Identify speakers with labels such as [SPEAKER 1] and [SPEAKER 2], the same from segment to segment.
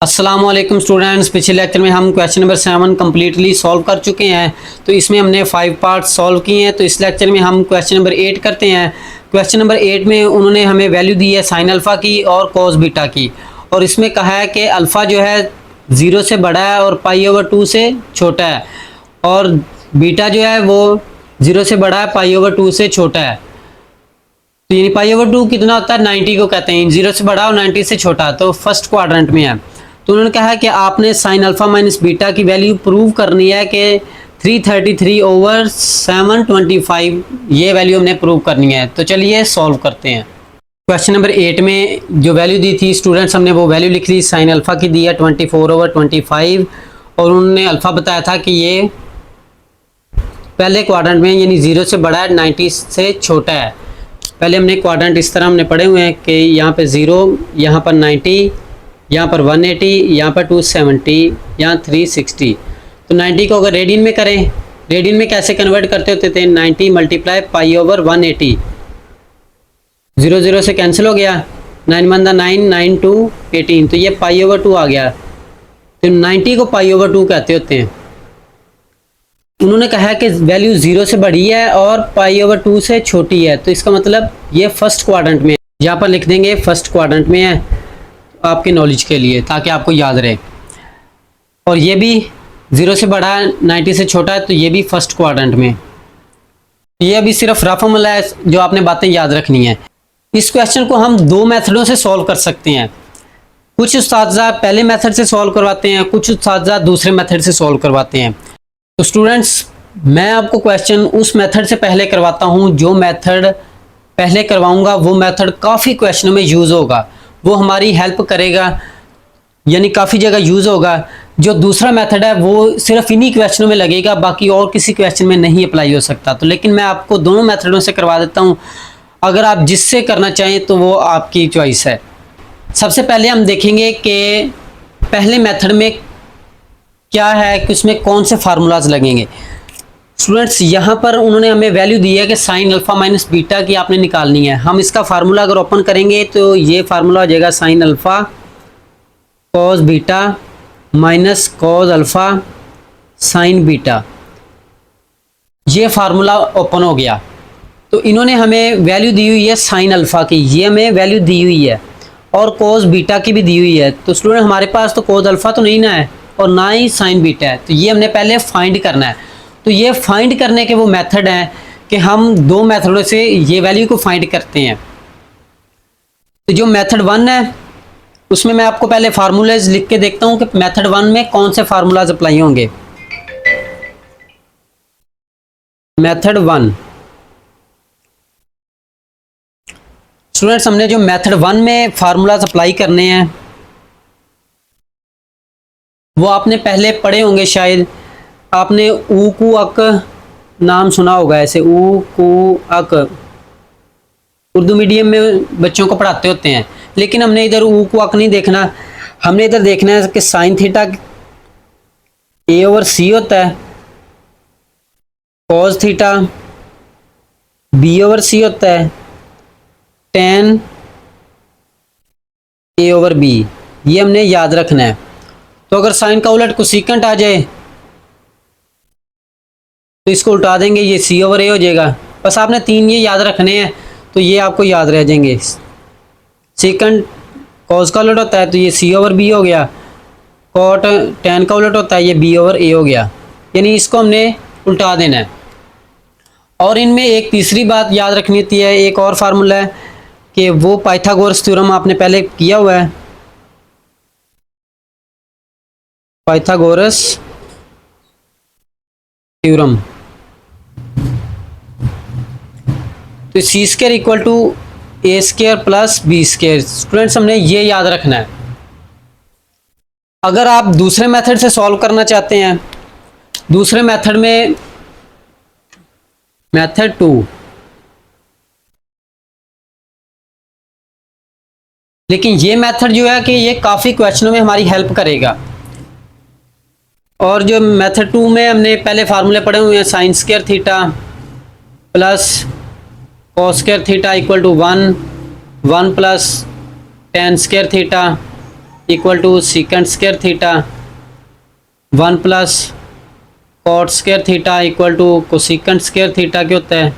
[SPEAKER 1] अस्सलाम वालेकुम स्टूडेंट्स। पिछले लेक्चर में हम क्वेश्चन नंबर 7 कम्प्लीटली सॉल्व कर चुके हैं। तो इसमें हमने 5 पार्ट सॉल्व किए हैं। तो इस लेक्चर में हम क्वेश्चन नंबर 8 करते हैं। क्वेश्चन नंबर 8 में उन्होंने हमें वैल्यू दी है साइन अल्फ़ा की और कॉस बीटा की, और इसमें कहा है कि अल्फ़ा जो है 0 से बड़ा है और पाई/2 से छोटा है, और बीटा जो है वो 0 से बड़ा है पाई/2 से छोटा है। तो यानी पाई/2 कितना होता है, 90 को कहते हैं। 0 से बड़ा और 90 से छोटा, तो फर्स्ट क्वाड्रेंट में है। तो उन्होंने कहा कि आपने साइन अल्फ़ा माइनस बीटा की वैल्यू प्रूव करनी है कि 333/725, ये वैल्यू हमने प्रूव करनी है। तो चलिए सॉल्व करते हैं। क्वेश्चन नंबर 8 में जो वैल्यू दी थी स्टूडेंट्स, हमने वो वैल्यू लिख ली। साइन अल्फ़ा की दी है 24/25, और उन्होंने अल्फ़ा बताया था कि ये पहले क्वाड्रेंट में यानी 0 से बड़ा है, 90 से छोटा है। पहले हमने क्वाड्रेंट इस तरह हमने पढ़े हुए हैं कि यहाँ पे 0, यहाँ पर 90, यहाँ पर 180, यहाँ पर 270, यहाँ 360। तो 90 को अगर रेडियन में करें, रेडियन में कैसे कन्वर्ट करते होते थे, 90 मल्टीप्लाई पाई/180। 0 0 से कैंसिल हो गया, 9 1 9, 9 2 18, तो ये पाई/2 आ गया। तो 90 को पाई/2 कहते होते हैं। उन्होंने कहा कि वैल्यू 0 से बड़ी है और पाई/2 से छोटी है, तो इसका मतलब ये फर्स्ट क्वाड्रेंट में है। यहाँ पर लिख देंगे फर्स्ट क्वाड्रेंट में है, आपके नॉलेज के लिए, ताकि आपको याद रहे। और ये भी 0 से बड़ा है, 90 से छोटा है, तो ये भी फर्स्ट क्वाड्रेंट में। ये अभी सिर्फ रफ अमल है, जो आपने बातें याद रखनी है। इस क्वेश्चन को हम 2 मेथडों से सॉल्व कर सकते हैं। कुछ उस्ताद पहले मेथड से सॉल्व करवाते हैं, कुछ उस्ताद दूसरे मेथड से सॉल्व करवाते हैं। तो स्टूडेंट्स, मैं आपको क्वेश्चन उस मेथड से पहले करवाता हूं। जो मेथड पहले करवाऊंगा वो मेथड काफ़ी क्वेश्चनों में यूज़ होगा, वो हमारी हेल्प करेगा, यानी काफ़ी जगह यूज़ होगा। जो दूसरा मेथड है वो सिर्फ इन्हीं क्वेश्चनों में लगेगा, बाकी और किसी क्वेश्चन में नहीं अप्लाई हो सकता। तो लेकिन मैं आपको दोनों मेथडों से करवा देता हूँ। अगर आप जिससे करना चाहें तो वो आपकी चॉइस है। सबसे पहले हम देखेंगे कि पहले मेथड में क्या है कि उसमें कौन से फार्मूलाज लगेंगे। स्टूडेंट्स, यहाँ पर उन्होंने हमें वैल्यू दी है कि साइन अल्फ़ा माइनस बीटा की आपने निकालनी है। हम इसका फार्मूला अगर ओपन करेंगे तो ये फार्मूला हो जाएगा sine alpha cos beta minus cos alpha sine beta. ये फार्मूला ओपन हो गया। तो इन्होंने हमें वैल्यू दी हुई है साइन अल्फ़ा की, ये हमें वैल्यू दी हुई है, और कॉस बीटा की भी दी हुई है। तो स्टूडेंट, हमारे पास तो कॉस अल्फ़ा तो नहीं ना है और ना ही साइन बीटा है, तो ये हमने पहले फाइंड करना है। तो ये फाइंड करने के वो मेथड हैं कि हम 2 मेथडों से ये वैल्यू को फाइंड करते हैं। तो जो मेथड 1 है उसमें मैं आपको पहले फार्मूलाज लिख के देखता हूँ कि मेथड 1 में कौन से फार्मूलाज अप्लाई होंगे। मेथड 1, स्टूडेंट्स, हमने जो मेथड 1 में फार्मूलाज अप्लाई करने हैं वो आपने पहले पढ़े होंगे। शायद आपने ऊ कु अक नाम सुना होगा, ऐसे ऊ कु अक उर्दू मीडियम में बच्चों को पढ़ाते होते हैं। लेकिन हमने इधर ऊ कु अक नहीं देखना, हमने इधर देखना है कि साइन थीटा A/C होता है, कॉस थीटा B/C होता है, tan A/B, ये हमने याद रखना है। तो अगर साइन का उलट कोसेकेंट आ जाए तो इसको उल्टा देंगे, ये C/A हो जाएगा। बस आपने 3 ये याद रखने हैं, तो ये आपको याद रह जाएंगे। सेकंड कॉस का उलट होता है तो ये C/B हो गया, कॉट tan का उलट होता है ये B/A हो गया, यानी इसको हमने उल्टा देना है। और इनमें एक तीसरी बात याद रखनी होती है, एक और फार्मूला है कि वो पाइथागोरस थ्योरम आपने पहले किया हुआ है, पाइथागोरस थ्योरम। तो C² equal to A² plus B²। Students, हमने ये याद रखना है। अगर आप दूसरे मेथड से सॉल्व करना चाहते हैं, दूसरे मेथड में मेथड 2, लेकिन ये मेथड जो है कि ये काफ़ी क्वेश्चनों में हमारी हेल्प करेगा। और जो मेथड 2 में हमने पहले फार्मूले पढ़े हुए हैं, sine square theta plus cos square theta equal to 1 plus tan square theta equal to secant square theta 1 plus cot square theta equal to cosecant square theta क्या होता है,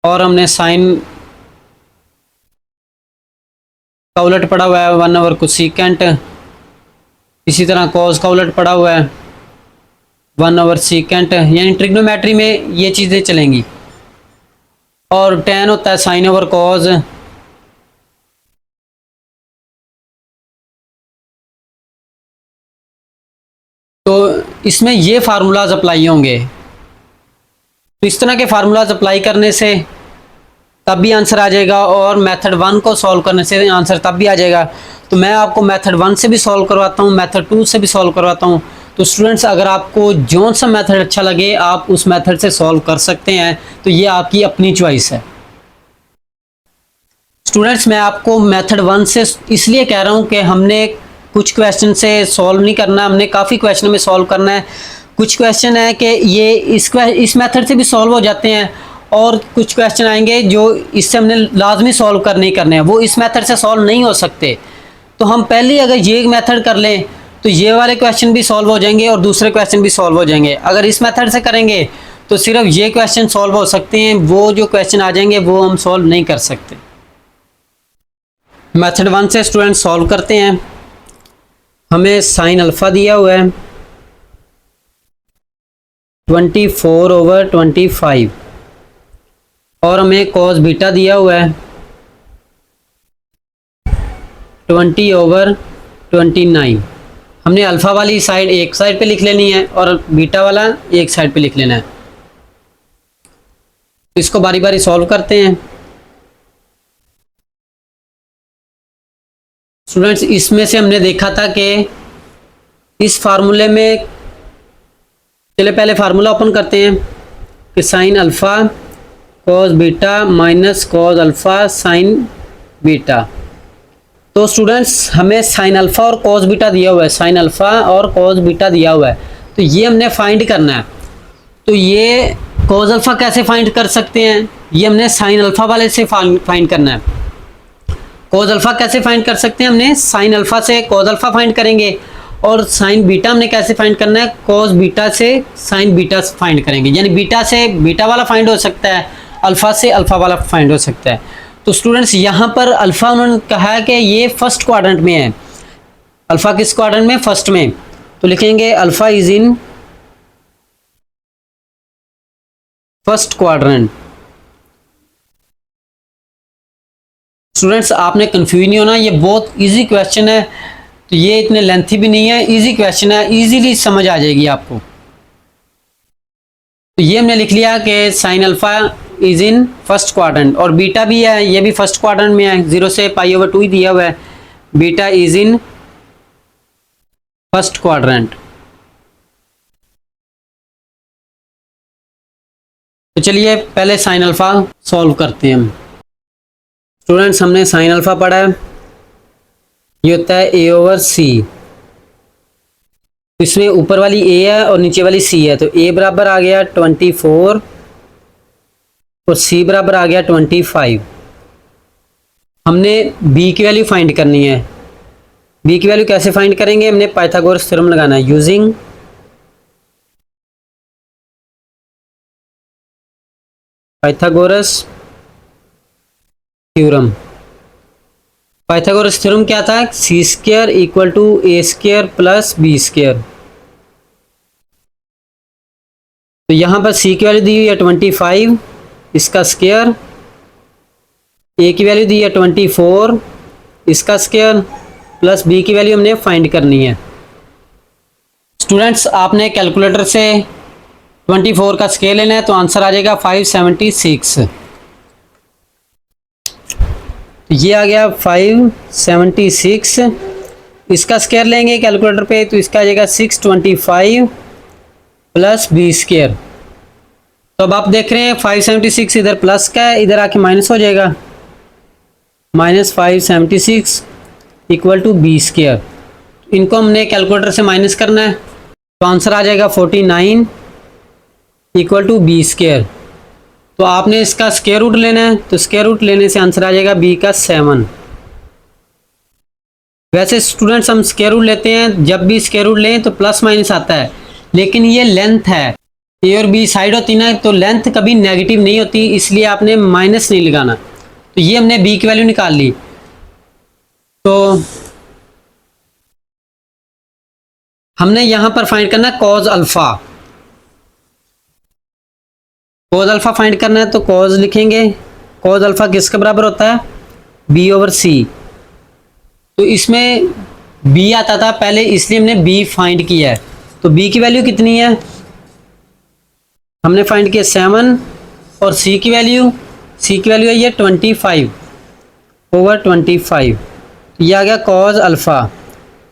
[SPEAKER 1] और हमने साइन का उलट पड़ा हुआ है 1 ओवर कोसिकेंट, इसी तरह कॉस का उलट पड़ा हुआ है 1 ओवर सीकेंट, यानी ट्रिग्नोमेट्री में ये चीज़ें चलेंगी। और tan होता है साइन ओवर कॉस, तो इसमें ये फार्मूलाज अप्लाई होंगे। तो इस तरह के फार्मूलाज अप्लाई करने से तब भी आंसर आ जाएगा, और मेथड 1 को सॉल्व करने से आंसर तब भी आ जाएगा। तो मैं आपको मेथड 1 से भी सॉल्व करवाता हूँ, मेथड 2 से भी सॉल्व करवाता हूँ। तो स्टूडेंट्स, अगर आपको जौन सा मेथड अच्छा लगे आप उस मेथड से सॉल्व कर सकते हैं, तो ये आपकी अपनी चॉइस है। स्टूडेंट्स, मैं आपको मेथड 1 से इसलिए कह रहा हूँ कि हमने कुछ क्वेश्चन से सॉल्व नहीं करना, हमने काफ़ी क्वेश्चन में सॉल्व करना है। कुछ क्वेश्चन है कि ये इस मेथड से भी सॉल्व हो जाते हैं, और कुछ क्वेश्चन आएंगे जो इससे हमने लाजमी सॉल्व करने ही करने हैं, वो इस मेथड से सॉल्व नहीं हो सकते। तो हम पहले अगर ये मेथड कर लें तो ये वाले क्वेश्चन भी सॉल्व हो जाएंगे और दूसरे क्वेश्चन भी सॉल्व हो जाएंगे। अगर इस मेथड से करेंगे तो सिर्फ ये क्वेश्चन सॉल्व हो सकते हैं, वो जो क्वेश्चन आ जाएंगे वो हम सॉल्व नहीं कर सकते। मेथड 1 से स्टूडेंट सॉल्व करते हैं। हमें साइन अल्फा दिया हुआ है 24 ओवर 25, और हमें कॉस बीटा दिया हुआ है 20 ओवर 29। हमने अल्फ़ा वाली साइड एक साइड पे लिख लेनी है और बीटा वाला एक साइड पे लिख लेना है। इसको बारी बारी सॉल्व करते हैं। स्टूडेंट्स, इसमें से हमने देखा था कि इस फार्मूले में, चले पहले फार्मूला ओपन करते हैं कि sine alpha cos beta minus cos alpha sine beta. तो स्टूडेंट्स, हमें साइन अल्फ़ा और कॉस बीटा दिया हुआ है, साइन अल्फ़ा और कॉस बीटा दिया हुआ है, तो ये हमने फाइंड करना है। तो ये कॉस अल्फ़ा कैसे फाइंड कर सकते हैं, ये हमने साइन अल्फ़ा वाले से फाइंड करना है। कॉस अल्फ़ा कैसे फाइंड कर सकते हैं, हमने साइन अल्फ़ा से कॉस अल्फ़ा फाइंड करेंगे, और साइन बीटा हमने कैसे फाइंड करना है, कॉस बीटा से साइन बीटा फाइंड करेंगे। यानी बीटा से बीटा वाला फाइंड हो सकता है, अल्फ़ा से अल्फ़ा वाला फाइंड हो सकता है। तो स्टूडेंट्स, यहाँ पर अल्फ़ा उन्होंने कहा है कि ये फर्स्ट क्वाड्रेंट में है। अल्फ़ा किस क्वाड्रेंट में, फर्स्ट में, तो लिखेंगे alpha is in first quadrant. Students, आपने कंफ्यूज नहीं होना, ये बहुत इजी क्वेश्चन है, तो ये इतने लेंथी भी नहीं है, इजी क्वेश्चन है, इजीली समझ आ जाएगी आपको। तो ये हमने लिख लिया कि sine alpha is in first quadrant, और बीटा भी है, ये भी फर्स्ट क्वाड्रेंट में है, 0 से π/2 ही दिया हुआ है। Beta is in first quadrant. तो चलिए पहले साइन अल्फ़ा सॉल्व करते हैं हम। स्टूडेंट्स, हमने साइन अल्फ़ा पढ़ा है, ये होता है a/c। इसमें ऊपर वाली a है और नीचे वाली c है, तो a बराबर आ गया 24 और c बराबर आ गया 25। हमने b की वैल्यू फाइंड करनी है। b की वैल्यू कैसे फाइंड करेंगे, हमने पाइथागोरस थ्योरम लगाना है, using Pythagoras theorem. Pythagoras theorem क्या था, C square equal to A square plus B square. तो यहाँ पर c की वैल्यू दी हुई है 25, इसका स्क्वायर, a की वैल्यू दी है 24, इसका स्क्वायर, प्लस b की वैल्यू हमने फाइंड करनी है। स्टूडेंट्स, आपने कैलकुलेटर से 24 का स्क्वायर लेना है, तो आंसर आ जाएगा 576। ये आ गया 576, इसका स्क्वायर लेंगे कैलकुलेटर पे, तो इसका आ जाएगा 625 प्लस बी स्क्वायर। तो अब आप देख रहे हैं 576 इधर प्लस का है, इधर आके माइनस हो जाएगा, minus 576 equal to B square. इनको हमने कैलकुलेटर से माइनस करना है, तो आंसर आ जाएगा 49 इक्वल टू बी स्क्वायर। तो आपने इसका स्क्वायर रूट लेना है, तो स्क्वायर रूट लेने से आंसर आ जाएगा b का 7। वैसे स्टूडेंट्स हम स्क्वायर रूट लेते हैं, जब भी स्क्वायर रूट लें तो प्लस माइनस आता है, लेकिन ये लेंथ है, ए और बी साइड होती ना, तो लेंथ कभी नेगेटिव नहीं होती, इसलिए आपने माइनस नहीं लगाना। तो ये हमने बी की वैल्यू निकाल ली। तो हमने यहां पर फाइंड करना है cause alpha. Cause alpha find करना है तो कॉज लिखेंगे, कॉज अल्फा किसके बराबर होता है, बी ओवर सी। तो इसमें बी आता था पहले, इसलिए हमने बी फाइंड किया है। तो बी की वैल्यू कितनी है, हमने फाइंड किया 7, और सी की वैल्यू है ये 25 ओवर 25। ये आ गया कॉज अल्फा।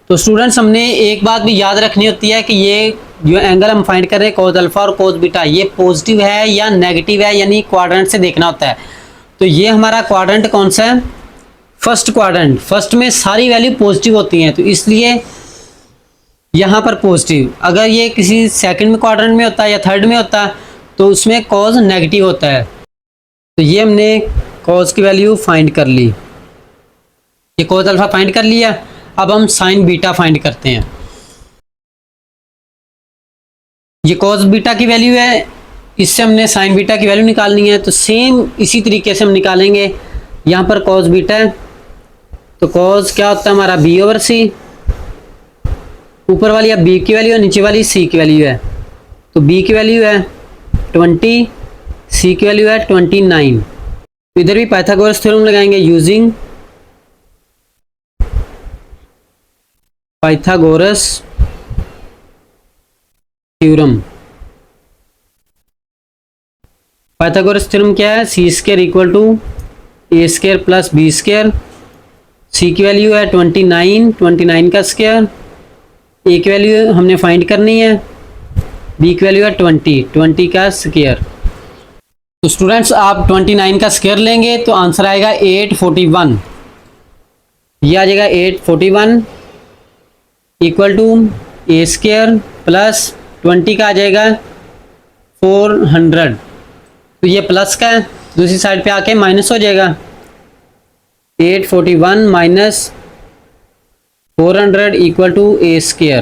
[SPEAKER 1] तो स्टूडेंट्स हमने एक बात भी याद रखनी होती है कि ये जो एंगल हम फाइंड कर रहे हैं कॉज अल्फा और कॉज बीटा, ये पॉजिटिव है या नेगेटिव है, यानी क्वाड्रेंट से देखना होता है। तो ये हमारा क्वाड्रेंट कौन सा है, फर्स्ट क्वाड्रेंट। फर्स्ट में सारी वैल्यू पॉजिटिव होती हैं, तो इसलिए यहाँ पर पॉजिटिव। अगर ये किसी सेकंड में क्वाड्रेंट में होता है या थर्ड में होता है तो उसमें कॉज नेगेटिव होता है। तो ये हमने कॉज की वैल्यू फाइंड कर ली, ये कॉज अल्फा फाइंड कर लिया। अब हम साइन बीटा फाइंड करते हैं। ये कॉज बीटा की वैल्यू है, इससे हमने साइन बीटा की वैल्यू निकालनी है। तो सेम इसी तरीके से हम निकालेंगे। यहाँ पर कॉज बीटा है, तो कॉज क्या होता है हमारा बी ओवर सी। ऊपर वाली अब बी की वैल्यू है, नीचे वाली सी की वैल्यू है। तो बी की वैल्यू है 20, सी की वैल्यू है 29। इधर भी पाइथागोरस थ्योरम लगाएंगे using Pythagoras theorem. Pythagoras theorem क्या है, C square equal to A square plus B square. C की वैल्यू है 29, 29 का स्क्वायर। ए की वैल्यू हमने फाइंड करनी है, बी की वैल्यू है 20, 20 का स्क्वायर। तो स्टूडेंट्स आप 29 का स्क्वायर लेंगे तो आंसर आएगा 841। ये आ जाएगा 841 equal to A square plus 20 का आ जाएगा 400। तो ये प्लस का है, दूसरी साइड पे आके माइनस हो जाएगा। 841 minus 400 equal to A square.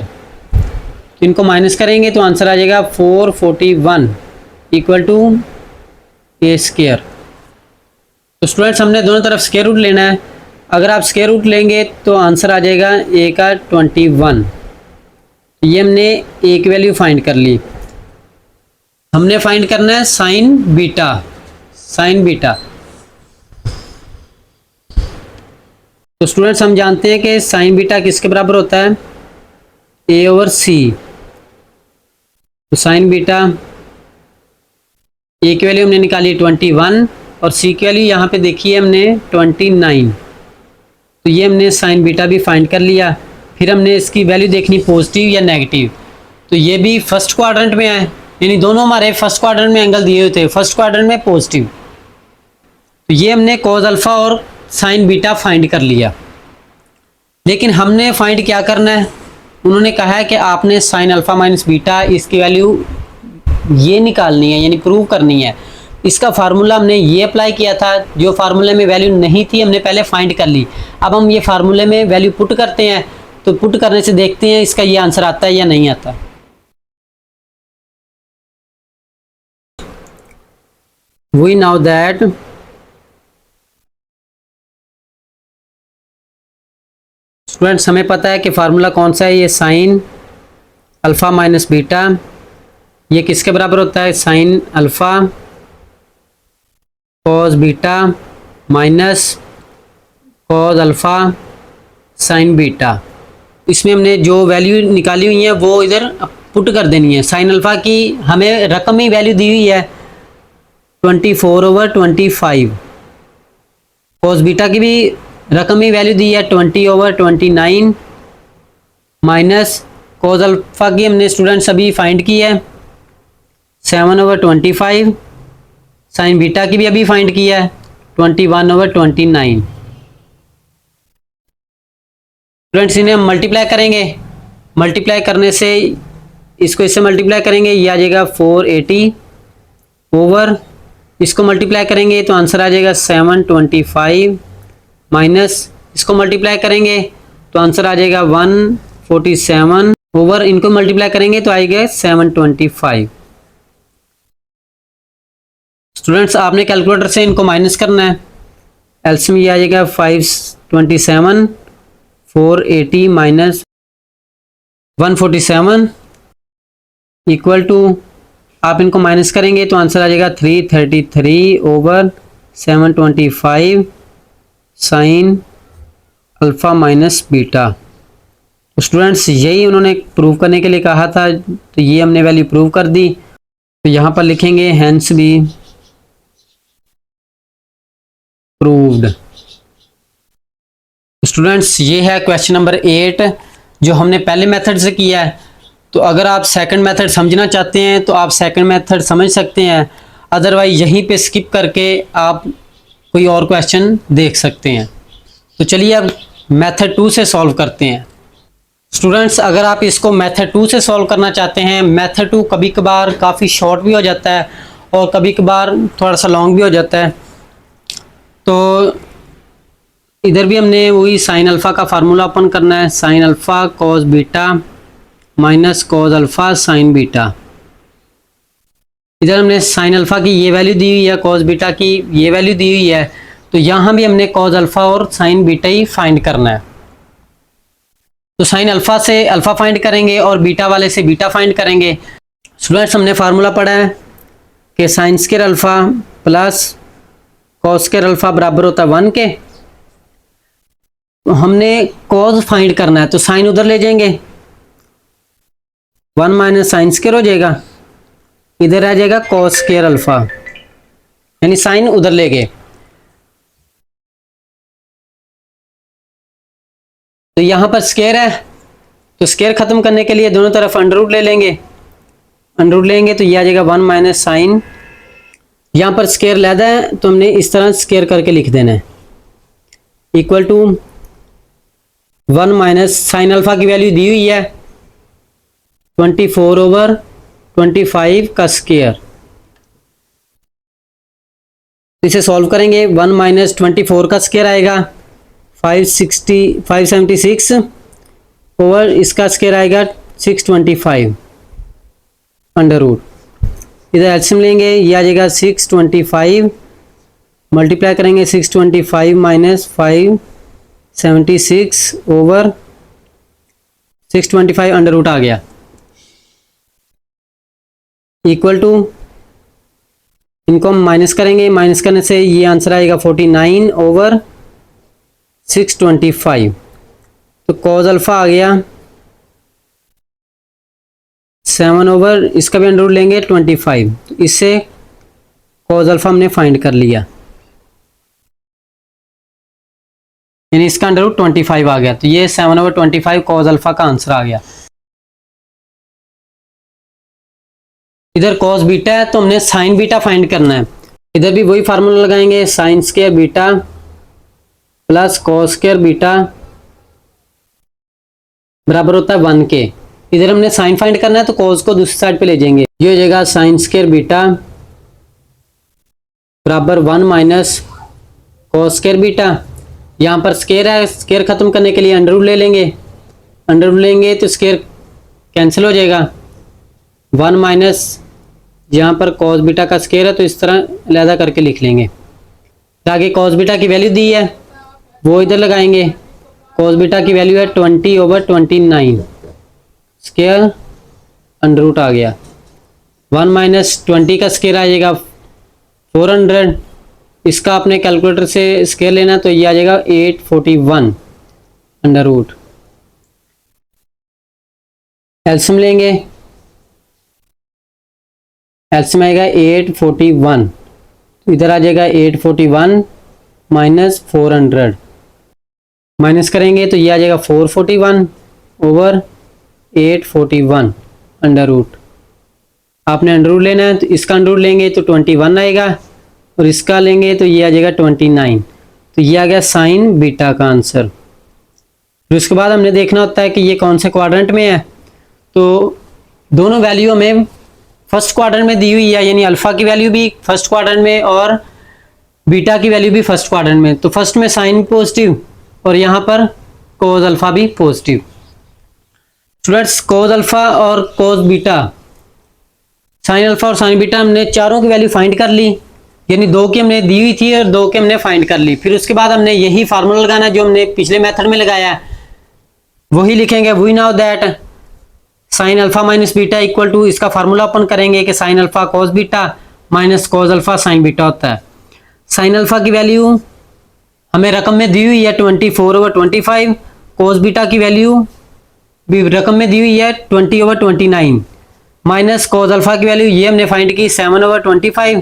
[SPEAKER 1] तो इनको माइनस करेंगे तो आंसर आ जाएगा 441 इक्वल टू ए स्क्वायर। तो स्टूडेंट्स हमने दोनों तरफ स्क्वायर रूट लेना है। अगर आप स्क्वायर रूट लेंगे तो आंसर आ जाएगा ए का 21। ये हमने ए की वैल्यू फाइंड कर ली। हमने फाइंड करना है साइन बीटा, साइन बीटा। तो स्टूडेंट्स हम जानते हैं कि साइन बीटा किसके बराबर होता है, ए ओवर सी। तो साइन बीटा ए की वैल्यू हमने निकाली 21 और सी की वैल्यू यहाँ पे देखी है हमने 29। तो ये हमने साइन बीटा भी फाइंड कर लिया। फिर हमने इसकी वैल्यू देखनी पॉजिटिव या नेगेटिव। तो ये भी फर्स्ट क्वाड्रेंट में है, यानी दोनों हमारे फर्स्ट क्वाड्रेंट में एंगल दिए हुए थे, फर्स्ट क्वाड्रेंट में पॉजिटिव। तो ये हमने कॉज अल्फा और साइन बीटा फाइंड कर लिया। लेकिन हमने फाइंड क्या करना है, उन्होंने कहा है कि आपने साइन अल्फा माइनस बीटा इसकी वैल्यू ये निकालनी है, यानी प्रूव करनी है। इसका फार्मूला हमने ये अप्लाई किया था, जो फार्मूले में वैल्यू नहीं थी हमने पहले फाइंड कर ली। अब हम ये फार्मूले में वैल्यू पुट करते हैं, तो पुट करने से देखते हैं इसका ये आंसर आता है या नहीं आता। वी नाउ दैट स्टूडेंट्स हमें पता है कि फार्मूला कौन सा है, ये साइन अल्फा माइनस बीटा। ये किसके बराबर होता है, sine alpha cos beta minus cos alpha sine beta. इसमें हमने जो वैल्यू निकाली हुई है वो इधर पुट कर देनी है। साइन अल्फा की हमें रकम ही वैल्यू दी हुई है 24 ओवर 25। कॉस बीटा की भी रकम ही वैल्यू दी है 20 ओवर 29 माइनस कॉस अल्फा की हमने स्टूडेंट्स अभी फाइंड की है 7 ओवर 25। साइन बीटा की भी अभी फाइंड किया है 21 ओवर 29। स्टूडेंट्स इन्हें हम मल्टीप्लाई करेंगे, मल्टीप्लाई करने से इसको इससे मल्टीप्लाई करेंगे, ये आ जाएगा 480 ओवर, इसको मल्टीप्लाई करेंगे तो आंसर आ जाएगा 725 माइनस इसको मल्टीप्लाई करेंगे तो आंसर आ जाएगा 147 ओवर, इनको मल्टीप्लाई करेंगे तो आएगा 725। स्टूडेंट्स आपने कैलकुलेटर से इनको माइनस करना है। एलसीएम ये आ जाएगा 527 480 माइनस 147 इक्वल टू, आप इनको माइनस करेंगे तो आंसर आ जाएगा 333 over 725 sine alpha minus beta. तो स्टूडेंट्स यही उन्होंने प्रूव करने के लिए कहा था, तो ये हमने वैल्यू प्रूव कर दी। तो यहाँ पर लिखेंगे हेंस बी प्रूव्ड। स्टूडेंट्स ये है क्वेश्चन नंबर 8 जो हमने पहले मेथड से किया है। तो अगर आप सेकंड मेथड समझना चाहते हैं तो आप सेकंड मेथड समझ सकते हैं, अदरवाइज यहीं पे स्किप करके आप कोई और क्वेश्चन देख सकते हैं। तो चलिए अब मेथड 2 से सॉल्व करते हैं। स्टूडेंट्स अगर आप इसको मेथड 2 से सॉल्व करना चाहते हैं, मेथड 2 कभी कभार काफ़ी शॉर्ट भी हो जाता है और कभी कभार थोड़ा सा लॉन्ग भी हो जाता है। तो इधर भी हमने वही साइन अल्फ़ा का फार्मूला ओपन करना है, sine alpha cos beta minus cos alpha sine beta. इधर हमने साइन अल्फ़ा की ये वैल्यू दी हुई है, कॉस बीटा की ये वैल्यू दी हुई है, तो यहाँ भी हमने कॉस अल्फ़ा और साइन बीटा ही फाइंड करना है। तो साइन अल्फ़ा से अल्फ़ा फाइंड करेंगे और बीटा वाले से बीटा फाइंड करेंगे। स्टूडेंट्स हमने फार्मूला पढ़ा है कि sine square alpha plus cos square alpha बराबर होता है 1 के। तो हमने कॉस फाइंड करना है, तो साइन उधर ले जाएंगे, 1 माइनस साइन स्क्वायर हो जाएगा, इधर आ जाएगा कॉस स्क्वायर अल्फ़ा, यानी साइन उधर ले गए। तो यहाँ पर स्क्वायर है, तो स्क्वायर खत्म करने के लिए दोनों तरफ अंडर रूट ले लेंगे, अंडर रूट लेंगे तो ये आ जाएगा 1 माइनस साइन, यहाँ पर स्क्वायर लेदा है तो हमने इस तरह स्क्वायर करके लिख देना है, equal to 1 minus sine alpha की वैल्यू दी हुई है 24 ओवर 25 का स्क्वायर। इसे सॉल्व करेंगे, 1 माइनस 24 का स्क्वायर आएगा 576 ओवर इसका स्क्वायर आएगा 625 अंडर रूट। इधर एलसीएम लेंगे, ये आ जाएगा 625 मल्टीप्लाई करेंगे 625 माइनस 576 ओवर 625 अंडर रूट आ गया, इक्वल टू, इनको हम माइनस करेंगे, माइनस करने से ये आंसर आएगा 49 ओवर 625। तो कॉस अल्फ़ा आ गया 7 ओवर, इसका भी अंडर रूट लेंगे 25, तो इससे कॉस अल्फ़ा हमने फाइंड कर लिया, यानी इसका अंडर रूट 25 आ गया। तो ये 7 ओवर 25 कॉस अल्फ़ा का आंसर आ गया। इधर कॉस बीटा है तो हमने साइन बीटा फाइंड करना है, इधर भी वही फार्मूला लगाएंगे, sine square beta plus cos square beta बराबर होता है 1 के। इधर हमने साइन फाइंड करना है तो कॉस को दूसरी साइड पे ले जाएंगे, ये हो जाएगा साइन स्क्वायर बीटा बराबर 1 माइनस कॉस स्क्वायर बीटा। यहाँ पर स्क्वायर है, स्क्वायर खत्म करने के लिए अंडर रूट ले लेंगे, अंडर रूट लेंगे तो स्क्वायर कैंसिल हो जाएगा, 1 माइनस यहाँ पर कॉस बीटा का स्क्वायर है तो इस तरह अलहदा करके लिख लेंगे। आगे कॉस बीटा की वैल्यू दी है वो इधर लगाएंगे, कॉस बीटा की वैल्यू है 20 ओवर 29 स्क्वायर अंडर रूट आ गया, 1 माइनस 20 का स्क्वायर आ जाएगा 400, इसका अपने कैलकुलेटर से स्क्वायर लेना तो ये आ जाएगा 841 अंडर रूट। एलसीएम लेंगे, एलसीएम आएगा 841, तो इधर आ जाएगा 841 माइनस 400, माइनस करेंगे तो ये आ जाएगा 441 ओवर 841 अंडर रूट। आपने अंडर रूट लेना है तो इसका अंडर रूट लेंगे तो 21 आएगा और इसका लेंगे तो ये आ जाएगा 29, तो ये आ गया साइन बीटा का आंसर। फिर उसके बाद हमने देखना होता है कि ये कौन से क्वाड्रेंट में है, तो दोनों वैल्यू हमें फर्स्ट क्वाड्रेंट में दी हुई है, यानी अल्फा की वैल्यू भी फर्स्ट क्वाड्रेंट में और बीटा की वैल्यू भी फर्स्ट क्वाड्रेंट में। तो फर्स्ट में साइन पॉजिटिव और यहाँ पर कोस अल्फा भी पॉजिटिव। स्टूडेंट्स कोस अल्फा और कोस बीटा, साइन अल्फा और साइन बीटा हमने चारों की वैल्यू फाइंड कर ली, यानी 2 की हमने दी हुई थी और 2 की हमने फाइंड कर ली। फिर उसके बाद हमने यही फार्मूला लगाना जो हमने पिछले मेथड में लगाया है, वही लिखेंगे। We know that sine alpha minus beta equal to, इसका फार्मूला ओपन करेंगे कि sine alpha cos beta minus cos alpha sine beta होता है। साइन अल्फा की वैल्यू हमें रकम में दी हुई है 24/25, कोस बीटा की वैल्यू भी रकम में दी हुई है 20/29, माइनस कोस अल्फा की वैल्यू ये हमने फाइंड की 7/25,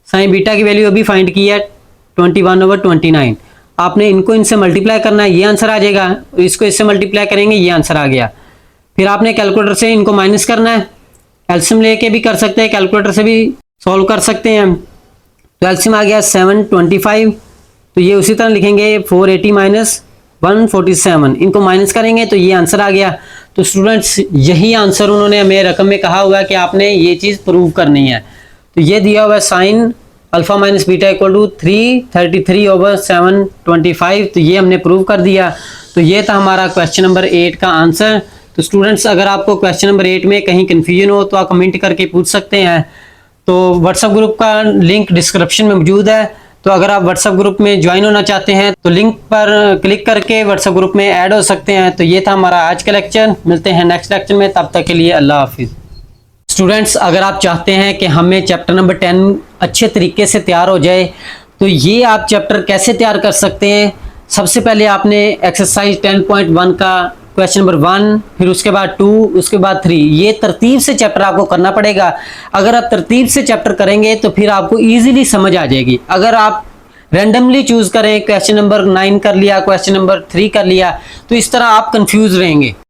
[SPEAKER 1] साइन बीटा की वैल्यू अभी फाइंड की है 21/29। आपने इनको इनसे मल्टीप्लाई करना है, ये आंसर आ जाएगा, इसको इससे मल्टीप्लाई करेंगे, ये आंसर आ गया। फिर आपने कैलकुलेटर से इनको माइनस करना है, एलसीएम लेके भी कर सकते हैं, कैलकुलेटर से भी सॉल्व कर सकते हैं। तो एलसीएम आ गया 725, तो ये उसी तरह लिखेंगे 480 माइनस 147, इनको माइनस करेंगे तो ये आंसर आ गया। तो स्टूडेंट्स यही आंसर उन्होंने हमें रकम में कहा हुआ है कि आपने ये चीज़ प्रूव करनी है। तो ये दिया हुआ है sine alpha minus beta equal to 333/725, तो ये हमने प्रूव कर दिया। तो ये था हमारा क्वेश्चन नंबर 8 का आंसर। तो स्टूडेंट्स अगर आपको क्वेश्चन नंबर 8 में कहीं कन्फ्यूजन हो तो आप कमेंट करके पूछ सकते हैं। तो व्हाट्सएप ग्रुप का लिंक डिस्क्रिप्शन में मौजूद है, तो अगर आप व्हाट्सएप ग्रुप में ज्वाइन होना चाहते हैं तो लिंक पर क्लिक करके व्हाट्सएप ग्रुप में ऐड हो सकते हैं। तो ये था हमारा आज का लेक्चर, मिलते हैं नेक्स्ट लेक्चर में, तब तक के लिए अल्लाह हाफिज़। स्टूडेंट्स अगर आप चाहते हैं कि हमें चैप्टर नंबर 10 अच्छे तरीके से तैयार हो जाए, तो ये आप चैप्टर कैसे तैयार कर सकते हैं। सबसे पहले आपने एक्सरसाइज 10.1 का क्वेश्चन नंबर 1, फिर उसके बाद 2, उसके बाद 3, ये तरतीब से चैप्टर आपको करना पड़ेगा। अगर आप तरतीब से चैप्टर करेंगे तो फिर आपको ईजिली समझ आ जाएगी। अगर आप रैंडमली चूज करें, क्वेश्चन नंबर 9 कर लिया, क्वेश्चन नंबर 3 कर लिया, तो इस तरह आप कंफ्यूज रहेंगे।